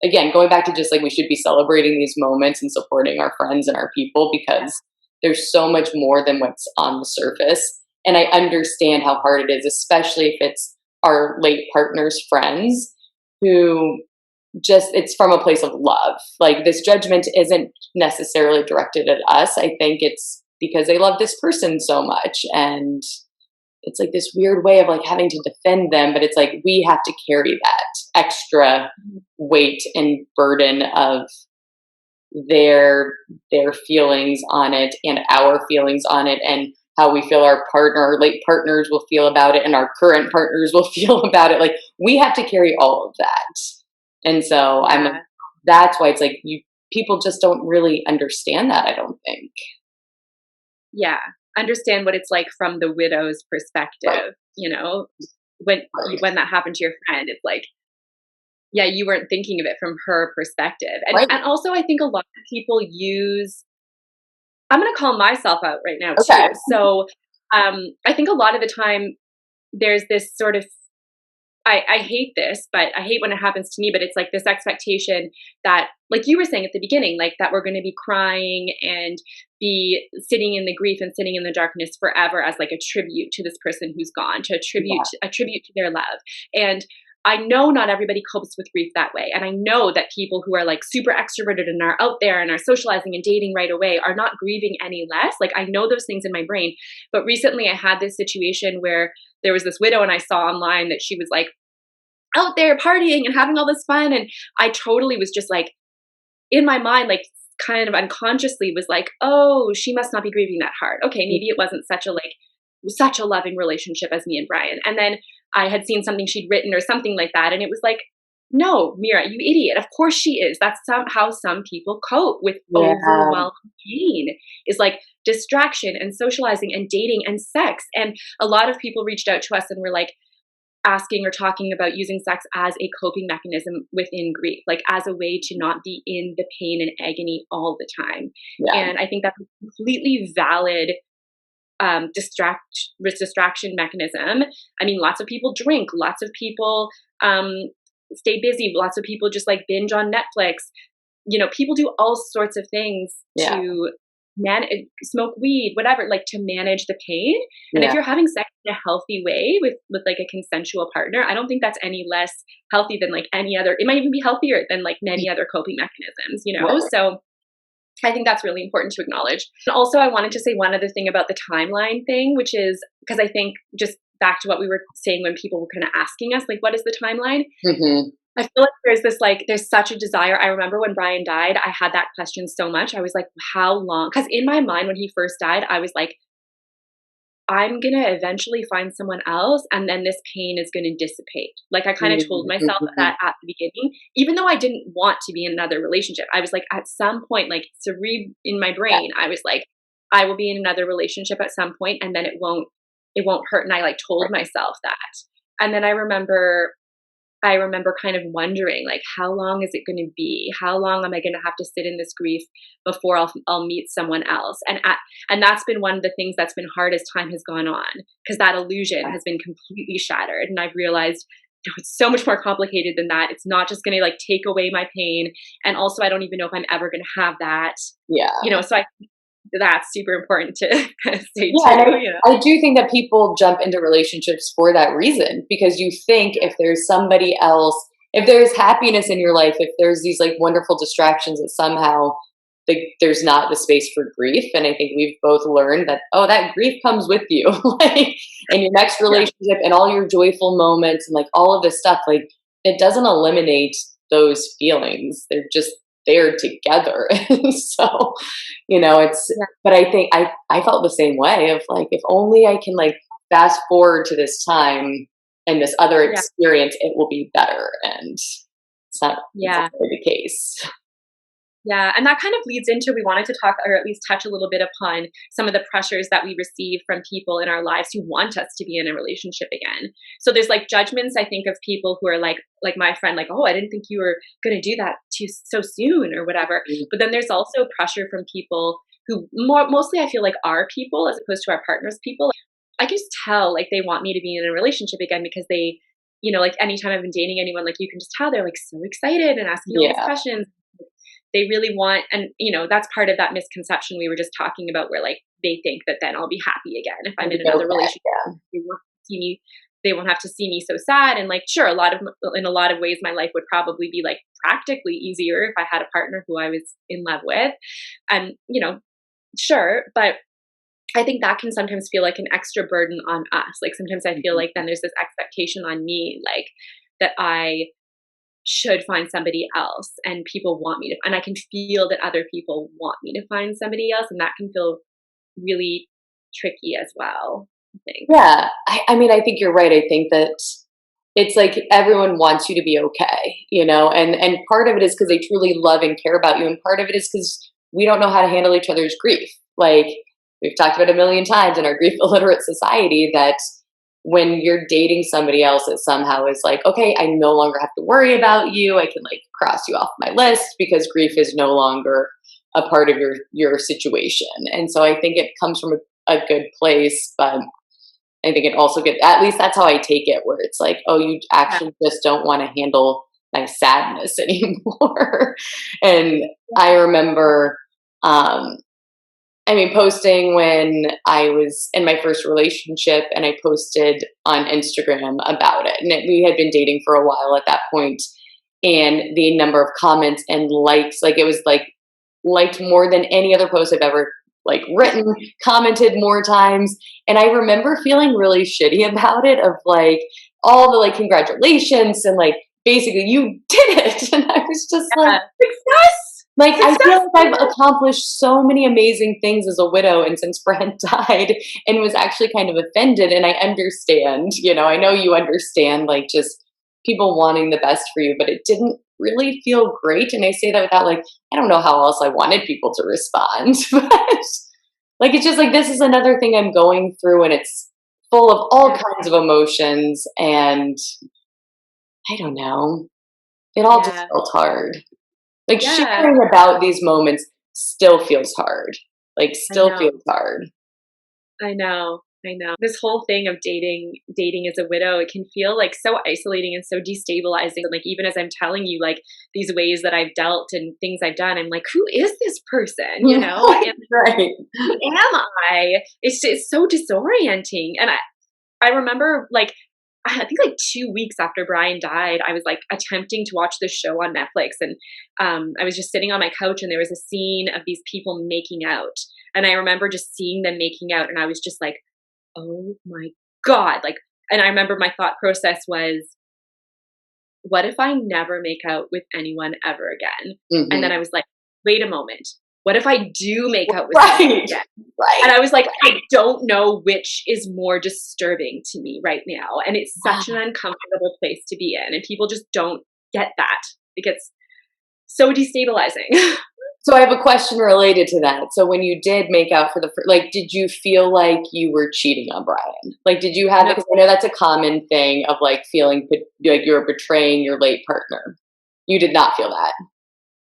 again, going back to just like we should be celebrating these moments and supporting our friends and our people because there's so much more than what's on the surface. And I understand how hard it is, especially if it's our late partner's friends who just, it's from a place of love. Like this judgment isn't necessarily directed at us. I think it's because they love this person so much. And it's like this weird way of like having to defend them, but it's like we have to carry that extra weight and burden of their feelings on it and our feelings on it and how we feel our partner, our late partners will feel about it and our current partners will feel about it. Like we have to carry all of that. And so that's why it's like people just don't really understand that, I don't think. Yeah. Understand what it's like from the widow's perspective, Right. you know, when that happened to your friend, it's like, yeah, you weren't thinking of it from her perspective. And, Right. and also I think a lot of people I'm going to call myself out right now Okay. too. So I think a lot of the time there's this sort of, I hate this, but I hate when it happens to me, but it's like this expectation that, like you were saying at the beginning, like that we're going to be crying and be sitting in the grief and sitting in the darkness forever as like a tribute to this person who's gone, to a tribute to their love. And I know not everybody copes with grief that way. And I know that people who are like super extroverted and are out there and are socializing and dating right away are not grieving any less. Like I know those things in my brain. But recently I had this situation where there was this widow and I saw online that she was like out there partying and having all this fun. And I totally was just like, in my mind, like kind of unconsciously was like, oh, she must not be grieving that hard. Okay, maybe it wasn't such a loving relationship as me and Brian. And then I had seen something she'd written or something like that. And it was like, no, Mira, you idiot. Of course she is. That's how some people cope with overwhelming pain, is like distraction and socializing and dating and sex. And a lot of people reached out to us and were like asking or talking about using sex as a coping mechanism within grief, like as a way to not be in the pain and agony all the time. Yeah. And I think that's a completely valid distraction mechanism. I mean, lots of people drink, lots of people stay busy, lots of people just like binge on Netflix. You know, people do all sorts of things to smoke weed, whatever, like to manage the pain. And if you're having sex in a healthy way with like a consensual partner, I don't think that's any less healthy than like any other. It might even be healthier than like many other coping mechanisms, you know? Right. So I think that's really important to acknowledge. And also I wanted to say one other thing about the timeline thing, which is because I think just back to what we were saying when people were kind of asking us, like, what is the timeline? Mm-hmm. I feel like there's such a desire. I remember when Brian died, I had that question so much. I was like, how long? Because in my mind, when he first died, I was like, I'm going to eventually find someone else and then this pain is going to dissipate. Like I kind of told myself that at the beginning, even though I didn't want to be in another relationship. I was like, at some point, like in my brain, I was like, I will be in another relationship at some point and then it won't hurt. And I like told myself that. And then I remember kind of wondering, like, how long is it going to be? How long am I going to have to sit in this grief before I'll meet someone else? And that's been one of the things that's been hard as time has gone on, because that illusion has been completely shattered. And I've realized, you know, it's so much more complicated than that. It's not just going to like take away my pain. And also, I don't even know if I'm ever going to have that. Yeah. You know, so that's super important to kind of say too. I do think that people jump into relationships for that reason, because you think if there's somebody else, if there's happiness in your life, if there's these like wonderful distractions, that somehow there's not the space for grief. And I think we've both learned that, oh, that grief comes with you, like in your next relationship and all your joyful moments and like all of this stuff, like it doesn't eliminate those feelings. They're just there together. So, you know, but I think I felt the same way of like, if only I can like fast forward to this time and this other experience, it will be better. And it's not the case. Yeah. And that kind of leads into, we wanted to talk, or at least touch a little bit upon some of the pressures that we receive from people in our lives who want us to be in a relationship again. So there's like judgments, I think, of people who are like my friend, like, oh, I didn't think you were going to do that so soon or whatever. Mm-hmm. But then there's also pressure from people who mostly I feel like are people as opposed to our partners people, I can just tell like they want me to be in a relationship again because they, you know, like anytime I've been dating anyone, like you can just tell they're like so excited and asking all these Yeah. questions. They really want, and you know, that's part of that misconception we were just talking about where like they think that then I'll be happy again if I'm in another relationship. Yeah. They won't see me, they won't have to see me so sad. And like, sure, in a lot of ways, my life would probably be like practically easier if I had a partner who I was in love with. And, you know, sure. But I think that can sometimes feel like an extra burden on us. Like sometimes I feel like then there's this expectation on me, like that I should find somebody else and people want me to, and I can feel that other people want me to find somebody else. And that can feel really tricky as well, I think. Yeah. I mean, I think you're right. I think that it's like everyone wants you to be okay, you know, and part of it is because they truly love and care about you. And part of it is because we don't know how to handle each other's grief. Like we've talked about a million times in our grief illiterate society that when you're dating somebody else, it somehow is like, okay, I no longer have to worry about you. I can like cross you off my list because grief is no longer a part of your situation. And so I think it comes from a good place, but I think it also gets, at least that's how I take it, where it's like, oh, you actually just don't want to handle my sadness anymore. And I remember, I mean, posting when I was in my first relationship, and I posted on Instagram about it. And we had been dating for a while at that point, and the number of comments and likes, like it was like liked more than any other post I've ever like written, commented more times. And I remember feeling really shitty about it, of like all the like congratulations and like basically you did it. And I was just like, Success! like, I feel like I've accomplished so many amazing things as a widow and since Brent died, and was actually kind of offended. And I understand, you know, I know you understand like just people wanting the best for you, but it didn't really feel great. And I say that without like, I don't know how else I wanted people to respond. But like, it's just like, this is another thing I'm going through, and it's full of all kinds of emotions. And I don't know, it all just felt hard. Like sharing about these moments still feels hard. Like still feels hard. I know. This whole thing of dating as a widow, it can feel like so isolating and so destabilizing. And like, even as I'm telling you, like these ways that I've dealt and things I've done, I'm like, who is this person? You know, and right. who am I? It's so disorienting. And I remember like, I think like 2 weeks after Brian died, I was like attempting to watch this show on Netflix, and I was just sitting on my couch, and there was a scene of these people making out, and I remember just seeing them making out, and I was just like, oh my God, like, and I remember my thought process was, what if I never make out with anyone ever again? Mm-hmm. And then I was like, wait a moment. What if I do make out with someone again? Right. And I was like, I don't know which is more disturbing to me right now. And it's such an uncomfortable place to be in. And people just don't get that. It gets so destabilizing. So I have a question related to that. So when you did make out for the first, like, did you feel like you were cheating on Brian? Like, did you have, because I know that's a common thing of like feeling like you were betraying your late partner. You did not feel that.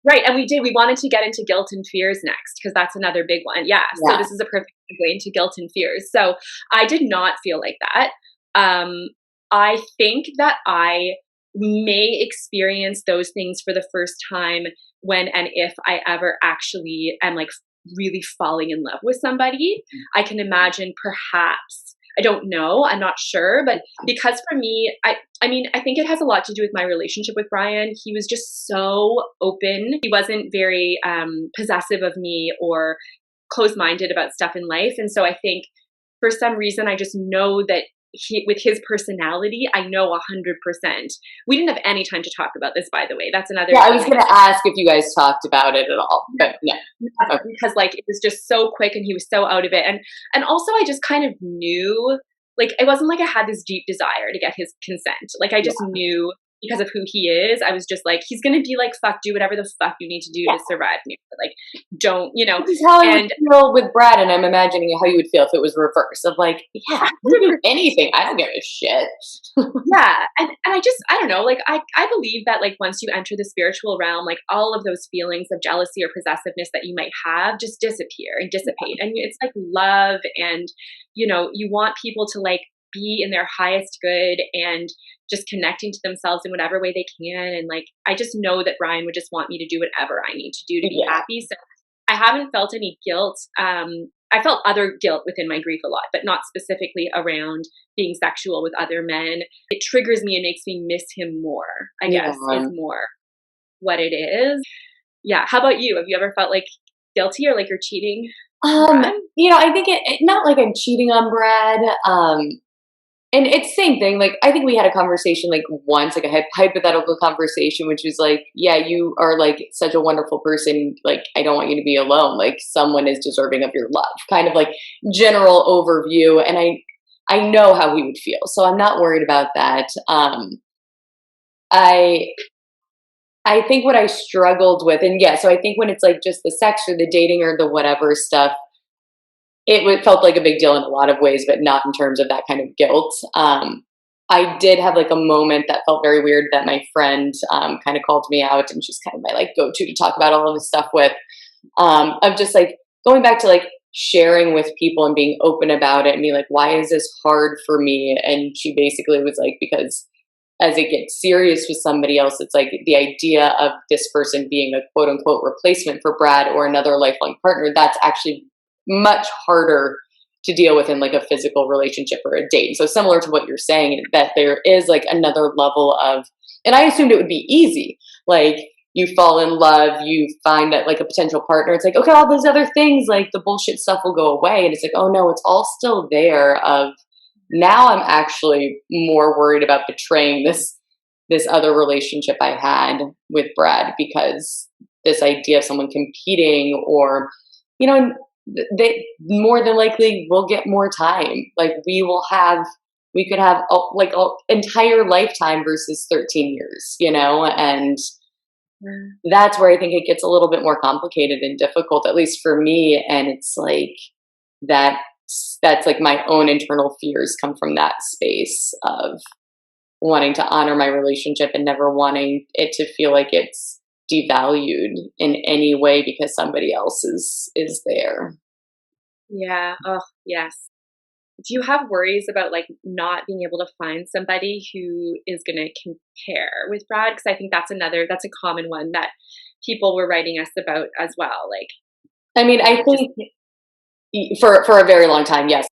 Right. And we did. We wanted to get into guilt and fears next, because that's another big one. Yeah. So this is a perfect way into guilt and fears. So I did not feel like that. I think that I may experience those things for the first time when and if I ever actually am like really falling in love with somebody. I can imagine perhaps, I don't know, I'm not sure, but because for me, I mean, I think it has a lot to do with my relationship with Brian. He was just so open. He wasn't very possessive of me or closed-minded about stuff in life. And so I think for some reason, I just know that with his personality, I know 100%. We didn't have any time to talk about this, by the way. That's another. Yeah, I was going to ask if you guys talked about it at all, but yeah. Because like it was just so quick, and he was so out of it, and also I just kind of knew, like it wasn't like I had this deep desire to get his consent. Like I just knew because of who he is, I was just like, he's going to be like, fuck, do whatever the fuck you need to do to survive me. Like, don't, you know. This is how I would feel with Brad, and I'm imagining how you would feel if it was reverse of like, yeah, you do anything. I don't give a shit. Yeah. And I don't know, like, I believe that like once you enter the spiritual realm, like all of those feelings of jealousy or possessiveness that you might have just disappear and dissipate. And it's like love, and, you know, you want people to like be in their highest good and just connecting to themselves in whatever way they can. And like, I just know that Brian would just want me to do whatever I need to do to be happy. So I haven't felt any guilt. I felt other guilt within my grief a lot, but not specifically around being sexual with other men. It triggers me and makes me miss him more, I guess, is more what it is. Yeah. How about you? Have you ever felt like guilty or like you're cheating? You know, I think it not like I'm cheating on Brad. And it's same thing. Like, I think we had a conversation like once, like a hypothetical conversation, which was like, yeah, you are like such a wonderful person. Like, I don't want you to be alone. Like, someone is deserving of your love, kind of like general overview. And I know how he would feel. So I'm not worried about that. I think what I struggled with, and yeah, so I think when it's like just the sex or the dating or the whatever stuff, felt like a big deal in a lot of ways, but not in terms of that kind of guilt. I did have like a moment that felt very weird that my friend kind of called me out, and she's kind of my like go-to to talk about all of this stuff with, of just like going back to like sharing with people and being open about it and being like, why is this hard for me? And she basically was like, because as it gets serious with somebody else, it's like the idea of this person being a quote unquote replacement for Brad or another lifelong partner, that's actually much harder to deal with in like a physical relationship or a date. So similar to what you're saying, that there is like another level of, and I assumed it would be easy. Like, you fall in love, you find that like a potential partner, it's like, okay, all those other things, like the bullshit stuff will go away. And it's like, oh no, it's all still there. Of now I'm actually more worried about betraying this other relationship I had with Brad, because this idea of someone competing, or, you know, they more than likely will get more time. Like, we could have like an entire lifetime versus 13 years, you know, and that's where I think it gets a little bit more complicated and difficult, at least for me. And it's like that's like my own internal fears come from that space of wanting to honor my relationship and never wanting it to feel like it's devalued in any way because somebody else is there. Yeah. Oh, yes. Do you have worries about like not being able to find somebody who is going to compare with Brad? Because I think that's a common one that people were writing us about as well. Like, I mean, I think for a very long time, yes.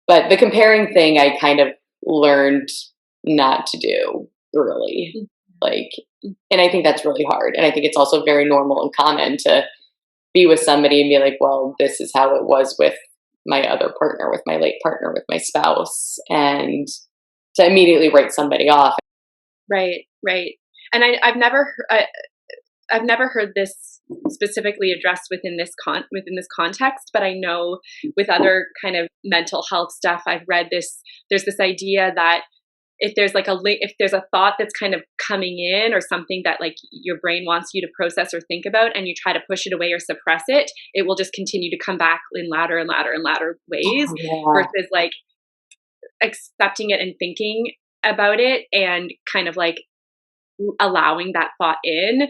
But the comparing thing, I kind of learned not to do early. Like, and I think that's really hard. And I think it's also very normal and common to be with somebody and be like, well, this is how it was with my other partner, with my late partner, with my spouse, and to immediately write somebody off. Right. And I've never heard this specifically addressed within this context, but I know with other kind of mental health stuff, I've read this. There's this idea that if there's a thought that's kind of coming in, or something that like your brain wants you to process or think about, and you try to push it away or suppress it, it will just continue to come back in louder and louder and louder ways, versus like accepting it and thinking about it and kind of like allowing that thought in.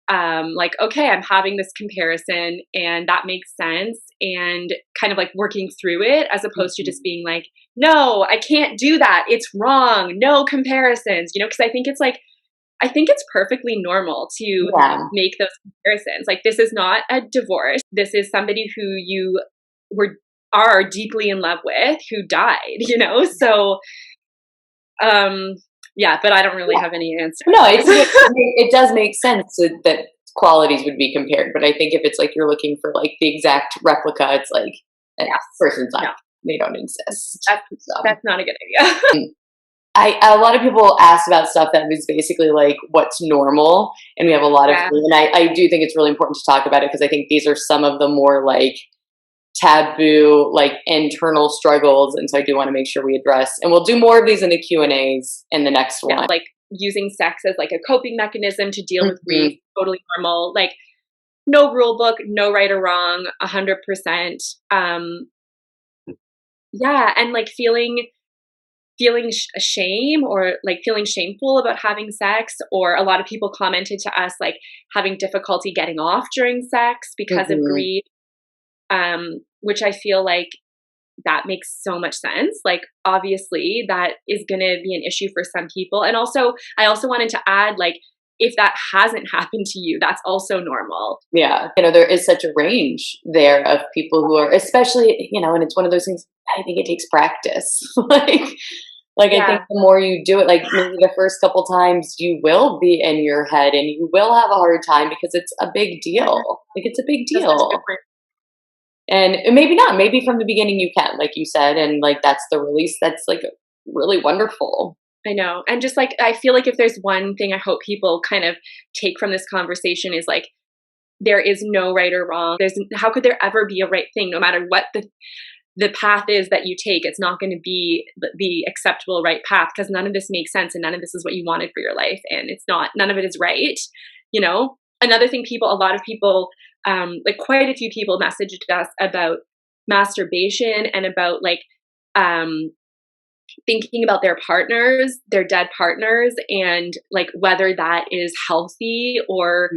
Like, okay, I'm having this comparison and that makes sense, and kind of like working through it, as opposed to just being like, no, I can't do that. It's wrong. No comparisons, you know, because I think it's perfectly normal to make those comparisons. Like, this is not a divorce. This is somebody who you are deeply in love with, who died, you know? So, yeah, but I don't really have any answer. No, it does make sense that qualities would be compared. But I think if it's like you're looking for like the exact replica, it's like, person's not, they don't exist. That's not a good idea. A lot of people ask about stuff that is basically like what's normal, and we have a lot of, and I do think it's really important to talk about it, because I think these are some of the more like taboo, like internal struggles, and so I do want to make sure we address, and we'll do more of these in the Q&As in the next one. Like using sex as like a coping mechanism to deal with grief, totally normal. Like no rule book, no right or wrong, 100%. Yeah, and like feeling shame or like feeling shameful about having sex, or a lot of people commented to us like having difficulty getting off during sex because of grief, which I feel like that makes so much sense. Like obviously that is going to be an issue for some people. And also I also wanted to add, like, if that hasn't happened to you, that's also normal. Yeah. There is such a range there of people who are, especially, and it's one of those things, I think it takes practice. Like I think the more you do it, like maybe the first couple times you will be in your head and you will have a hard time because it's a big deal. Like it's a big deal. And maybe not, maybe from the beginning you can, like you said, and like that's the release. That's like really wonderful. I know. And just like, I feel like if there's one thing I hope people kind of take from this conversation is like, there is no right or wrong. How could there ever be a right thing? No matter what the path is that you take, it's not going to be the acceptable right path, because none of this makes sense and none of this is what you wanted for your life. And it's not, none of it is right. Another thing a lot of people, like quite a few people messaged us about masturbation and about like, thinking about their partners, their dead partners, and like whether that is healthy or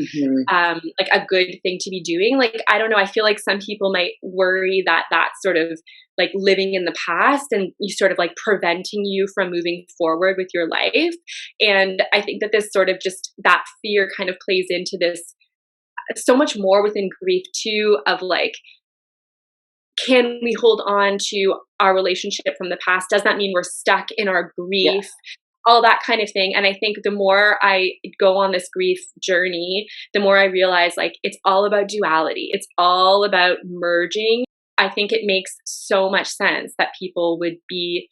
like a good thing to be doing. Like, I don't know. I feel like some people might worry that that's sort of like living in the past and you sort of like preventing you from moving forward with your life. And I think that this sort of just that fear kind of plays into this so much more within grief too, of like, can we hold on to our relationship from the past? Does that mean we're stuck in our grief? All that kind of thing. And I think the more I go on this grief journey, the more I realize like it's all about duality. It's all about merging. I think it makes so much sense that people would be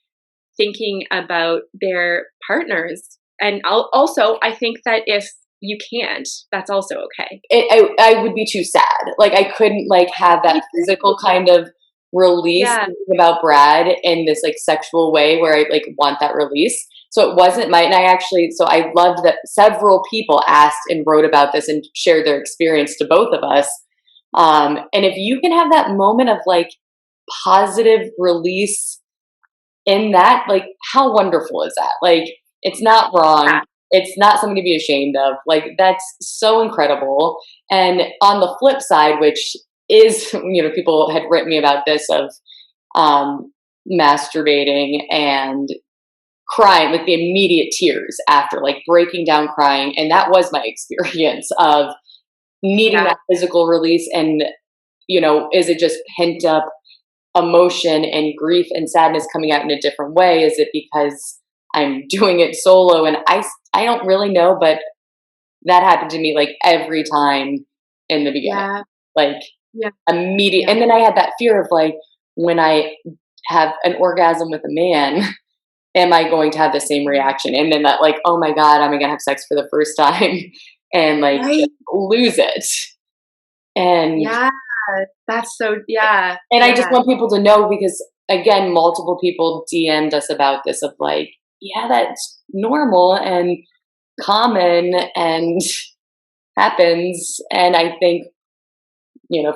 thinking about their partners. And also, I think that if you can't, that's also okay. I would be too sad. Like I couldn't like have that physical kind of release about Brad in this like sexual way where I like want that release. So it wasn't and I loved that several people asked and wrote about this and shared their experience to both of us. And if you can have that moment of like positive release in that, like how wonderful is that? Like it's not wrong. It's not something to be ashamed of. Like that's so incredible. And on the flip side, which is, people had written me about this of masturbating and crying, like the immediate tears after, like breaking down crying. And that was my experience of needing that physical release. And, is it just pent up emotion and grief and sadness coming out in a different way? Is it because I'm doing it solo? And I don't really know, but that happened to me like every time in the beginning, like immediate. And then I had that fear of like, when I have an orgasm with a man, am I going to have the same reaction? And then that like, oh my God, am I going to have sex for the first time and like just lose it? And that's so, And I just want people to know, because again, multiple people DM'd us about this of like, that's normal and common and happens. And I think,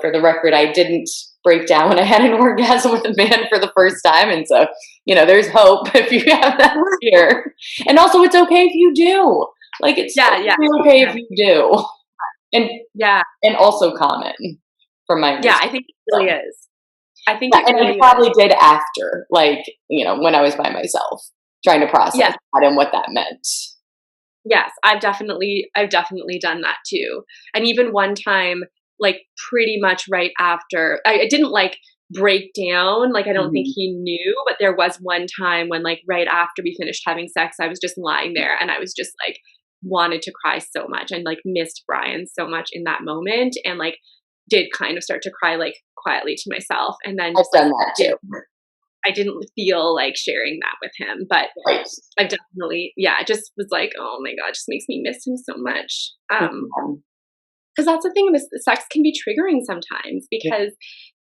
for the record, I didn't break down when I had an orgasm with a man for the first time. And so, there's hope if you have that fear. And also it's okay if you do. Like it's okay if you do. And also common from my I think it really is. I think and I probably did after, like, when I was by myself trying to process that and what that meant. Yes, I've definitely done that too. And even one time, like pretty much right after, I didn't like break down. Like I don't think he knew, but there was one time when like right after we finished having sex, I was just lying there and I was just like wanted to cry so much and like missed Brian so much in that moment, and like did kind of start to cry like quietly to myself. And then I've done that too. I didn't feel like sharing that with him, but I've definitely, it just was like, oh my God, it just makes me miss him so much. Because that's the thing, sex can be triggering sometimes because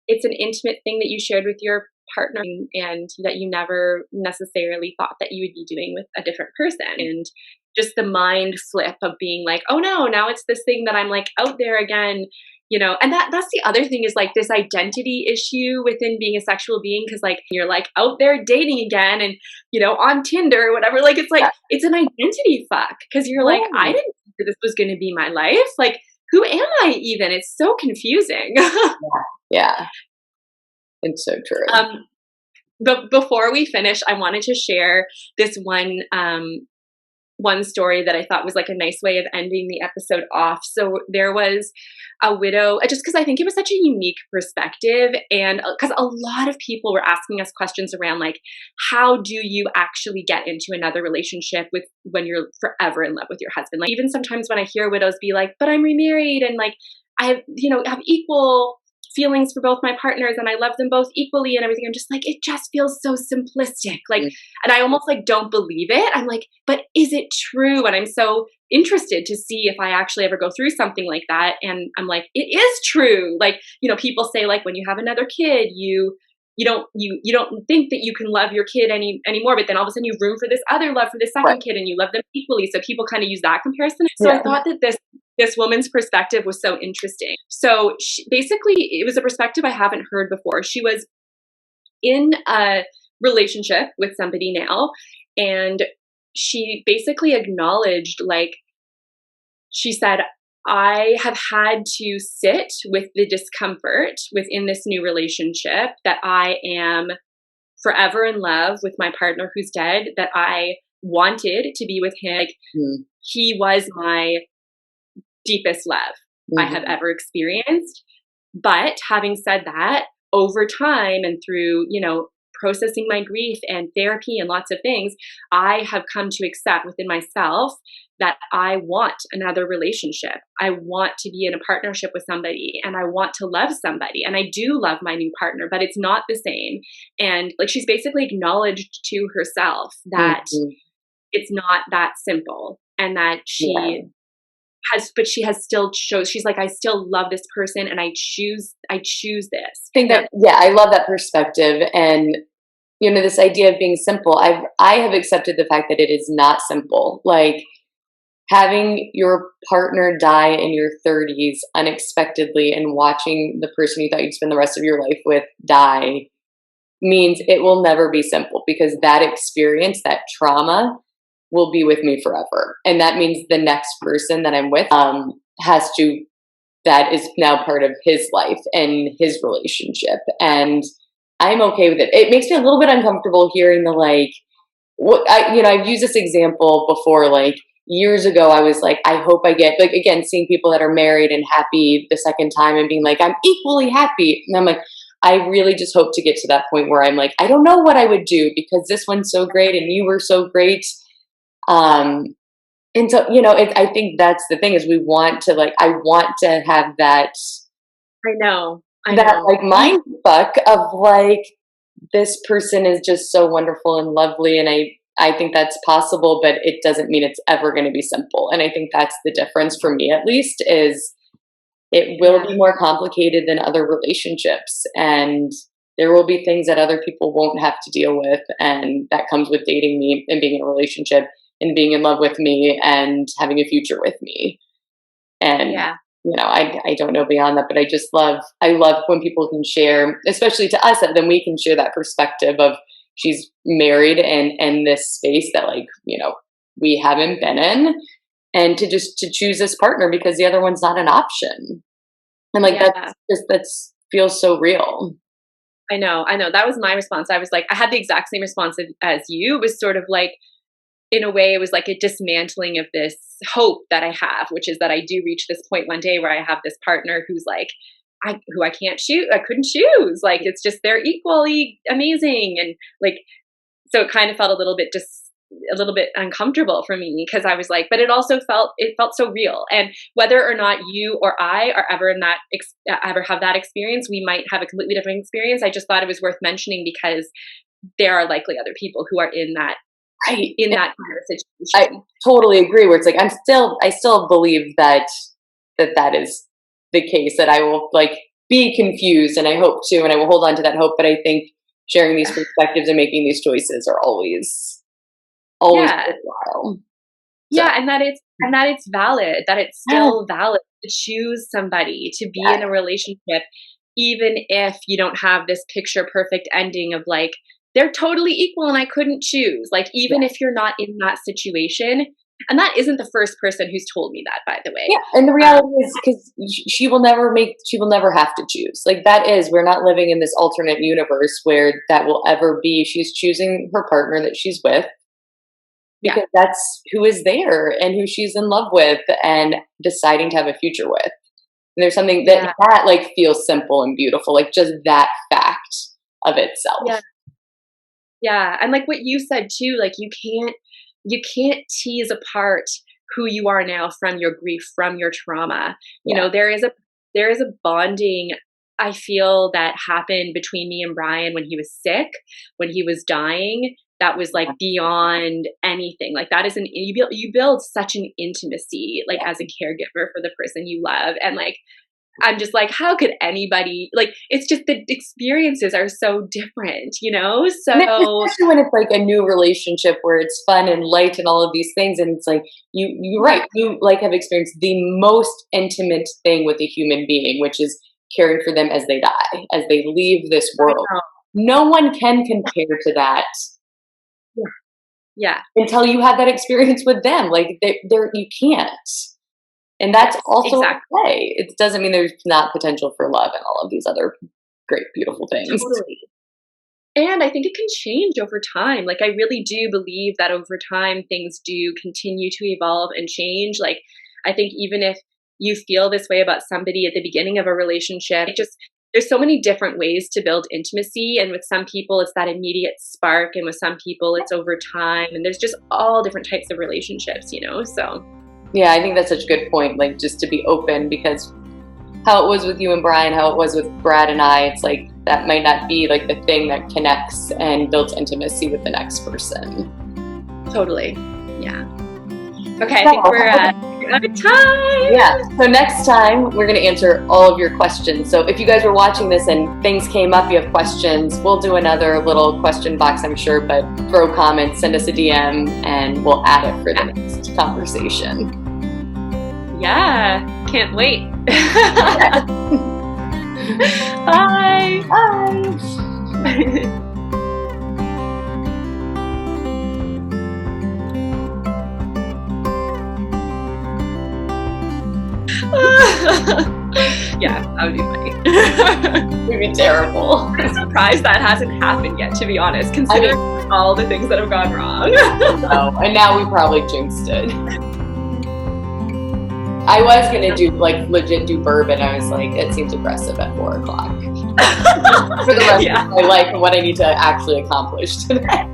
it's an intimate thing that you shared with your partner and that you never necessarily thought that you would be doing with a different person. And just the mind flip of being like, oh no, now it's this thing that I'm like out there again, and that's the other thing is like this identity issue within being a sexual being. Cause like you're like out there dating again and, on Tinder or whatever, like, it's like, it's an identity fuck. Cause you're like, I didn't think that this was going to be my life. Like, who am I even? It's so confusing. Yeah. It's so true. But before we finish, I wanted to share this one story that I thought was like a nice way of ending the episode off. So there was a widow, just because I think it was such a unique perspective, and because a lot of people were asking us questions around like, how do you actually get into another relationship when you're forever in love with your husband? Like, even sometimes when I hear widows be like, but I'm remarried and like I have equal feelings for both my partners and I love them both equally and everything. I'm just like, it just feels so simplistic. Like, and I almost like don't believe it. I'm like, but is it true? And I'm so interested to see if I actually ever go through something like that. And I'm like, it is true. Like, people say like when you have another kid, you don't think that you can love your kid anymore, but then all of a sudden you have room for this other love for the second kid and you love them equally. So people kind of use that comparison. So I thought that this woman's perspective was so interesting. So basically, it was a perspective I haven't heard before. She was in a relationship with somebody now, and she basically acknowledged, like, she said, I have had to sit with the discomfort within this new relationship that I am forever in love with my partner who's dead, that I wanted to be with him. Like, he was my deepest love I have ever experienced. But having said that, over time and through, processing my grief and therapy and lots of things, I have come to accept within myself that I want another relationship. I want to be in a partnership with somebody and I want to love somebody. And I do love my new partner, but it's not the same. And like, she's basically acknowledged to herself that it's not that simple, and that she she has still she's like, I still love this person and I choose this. I love that perspective. And this idea of being simple, I have accepted the fact that it is not simple. Like, having your partner die in your 30s unexpectedly and watching the person you thought you'd spend the rest of your life with die means it will never be simple, because that experience, that trauma, will be with me forever. And that means the next person that I'm with that is now part of his life and his relationship. And I'm okay with it. It makes me a little bit uncomfortable hearing I've used this example before, like years ago, I was like, I hope I get, like, again, seeing people that are married and happy the second time and being like, I'm equally happy. And I'm like, I really just hope to get to that point where I'm like, I don't know what I would do because this one's so great and you were so great. And so, I think that's the thing, is I want to have that. I know. Like mind fuck of like, this person is just so wonderful and lovely. And I think that's possible, but it doesn't mean it's ever going to be simple. And I think that's the difference for me, at least, is it will be more complicated than other relationships. And there will be things that other people won't have to deal with. And that comes with dating me and being in a relationship and being in love with me and having a future with me. And, I don't know beyond that, but I love when people can share, especially to us, that then we can share that perspective of, she's married and this space that, like, we haven't been in, and to choose this partner because the other one's not an option. And like, that's feels so real. I know. That was my response. I was like, I had the exact same response as you. It was sort of like, in a way, it was like a dismantling of this hope that I have, which is that I do reach this point one day where I have this partner who's like, who I couldn't choose. Like, it's just, they're equally amazing. And like, so it kind of felt a little bit uncomfortable for me, because I was like, but it felt so real. And whether or not you or I are ever ever have that experience, we might have a completely different experience. I just thought it was worth mentioning because there are likely other people who are in that that kind of situation. I totally agree. Where it's like, I still believe that is the case, that I will like be confused, and I hope to, and I will hold on to that hope. But I think sharing these perspectives and making these choices are always worthwhile. Yeah, and that it's valid, that it's still valid to choose somebody, to be in a relationship, even if you don't have this picture perfect ending of like, they're totally equal and I couldn't choose. Like, even if you're not in that situation, and that isn't the first person who's told me that, by the way. Yeah, and the reality is, because she will never have to choose. Like, we're not living in this alternate universe where that will ever be. She's choosing her partner that she's with because that's who is there and who she's in love with and deciding to have a future with. And there's something that like feels simple and beautiful, like just that fact of itself. Yeah, and like what you said too, like you can't tease apart who you are now from your grief, from your trauma. You know, there is a bonding I feel that happened between me and Brian when he was sick, when he was dying, that was like beyond anything. Like that is you build such an intimacy, like as a caregiver for the person you love. And like, I'm just like, how could anybody, like, it's just the experiences are so different, you know? So especially when it's like a new relationship where it's fun and light and all of these things. And it's like, you're right. You like have experienced the most intimate thing with a human being, which is caring for them as they die, as they leave this world. No one can compare to that. Yeah. Until you have that experience with them. Like you can't. And that's also okay. It doesn't mean there's not potential for love and all of these other great, beautiful things. Totally. And I think it can change over time. Like, I really do believe that over time, things do continue to evolve and change. Like, I think even if you feel this way about somebody at the beginning of a relationship, there's so many different ways to build intimacy. And with some people, it's that immediate spark. And with some people, it's over time. And there's just all different types of relationships, you know? So yeah, I think that's such a good point, like just to be open, because how it was with you and Brian, how it was with Brad and I, it's like that might not be like the thing that connects and builds intimacy with the next person. Totally. Yeah. Okay, I think we're out of time. Yeah, so next time we're going to answer all of your questions. So if you guys were watching this and things came up, you have questions, we'll do another little question box, I'm sure, but throw comments, send us a DM, and we'll add it for the next conversation. Yeah, can't wait. Bye. Bye. Yeah, that would be funny. We'd be terrible. I'm surprised that hasn't happened yet, to be honest, considering all the things that have gone wrong. And now we probably jinxed it. I was going to do, like, legit do bourbon. I was like, it seems aggressive at 4 o'clock. For the rest of my life and what I need to actually accomplish today.